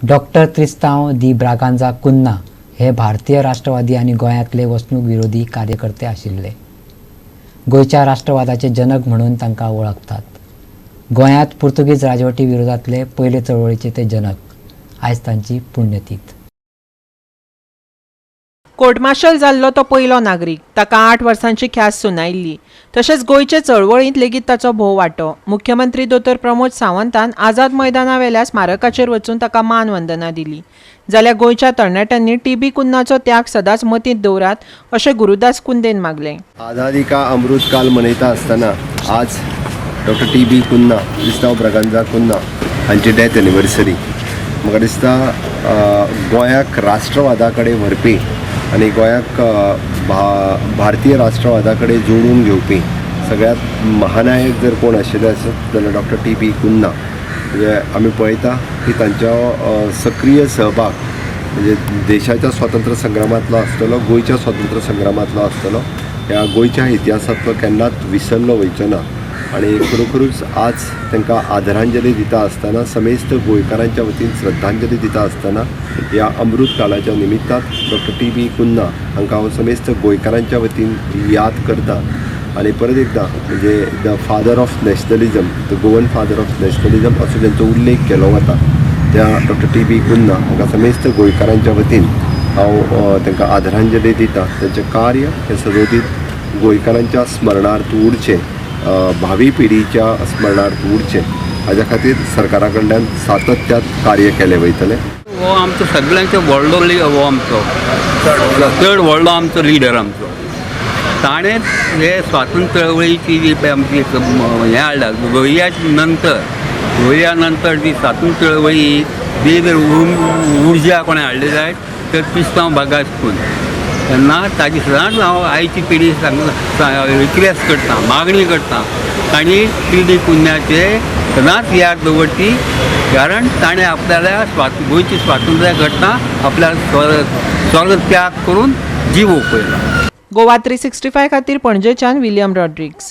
Doctor Tristao दी ब्रागांझा कुन्ना हे भारतीय राष्ट्रवादी आणि गोंयांतले वसणूक विरोधी कार्यकर्ते आशिल्ले. गोंयच्या राष्ट्रवादाचे जनक म्हणून तांकां वळखतात. गोंयांत पुर्तुगीज राजवटी विरोधातले पयले चळवळीचे ते जनक. आयज तांची पुण्यतीथ. कोर्ट मार्शल जाल्लो तो पयलो नागरीक. ताका 8 वर्सांची ख्यास्त सुनायिल्ली. तशेंच गोंयचे चळवळींत लेगीत ताचो भोव वांटो. मुख्यमंत्री दोतोर प्रमोद सावंतान आझाद मैदाना वेल्या स्मारकाचेर वचून ताका मानवंदना दिली. जाल्यार गोंयच्या तरणाट्यांनी टीबी कुन्नाचो त्याग सदांच मतींत दवरात अशें गुरुदास कुंदेन मागलें. आझादी का अमृतकाल मनयता आसतना आज डॉक्टर टीबी कुन्ना त्रिस्तांव ब्रागांझा कुन्ना हांची डेथ एनिवर्सरी. म्हाका दिसता गोंयाक राष्ट्रवादा कडेन व्हरपी आनी गोंयाक भारतीय राष्ट्रवादा कडेन जोडून घेवपी सगळ्यात महानायक जर कोण आशिल्ले आसत जाल्यार डॉक्टर टीबी कुन्ना. म्हणजे आमी पळयता की तांचो सक्रीय सहभाग म्हणजे देशाच्या स्वातंत्र्य संग्रामांतलो आसतलो, गोंयच्या स्वातंत्र्य संग्रामांतलो आसतलो. ह्या गोंयच्या इतिहासांतलो केन्नाच विसरलो वयचो ना. आणि खरोखरूच आज तांकां आदरांजली दिता आसतना समेस्त गोंयकारांच्या वतीन श्रद्धांजली दिता आसतना ह्या अमृत काळाच्या निमित्तान डॉक्टर टीबी कुन्ना हांकां हांव समेस्त गोंयकारांच्या वतीन याद करता. आनी परत एकदां म्हणजे the father of nationalism, the Goan father of nationalism असो जेंचो उल्लेख केलो वता त्या डॉक्टर टीबी कुन्ना हांकां समेस्त गोंयकारांच्या वतीन हांव तांकां आदरांजली दिता. तांचें कार्य हें सदोदीत गोंयकारांच्या स्मरणार्थ उरचें, भावी पिढीच्या स्मरणार्थ उरचें हाज्या खातीर सरकारा कडल्यान सातत्यात कार्य केलें वयतलें. हो आमचो सगळ्यांचो व्हडलो हो आमचो चड व्हडलो आमचो लिडर आमचो. ताणें हे स्वातंत्र्य चळवळीची जी आमची हें हाडला गोंया नंतर जी स्वातंत्र्य चळवळी जी उर्जा कोणें हाडली जाय तर त्रिस्तांव ब्रागांझा कुन्ना. तेन्ना ताजी सदांच हांव आयची पिढी रिक्वेस्ट करता, मागणी करता तांणी टीबी कुन्नाचे सदांच याद दवरची. कारण ताणें आपल्याला गोंयची स्वातंत्र्य करता आपल्या स्वर्ग त्याग करून जीव ओंपयला. गोवा 365 खातीर पणजेच्यान विलियम रॉड्रिग्स.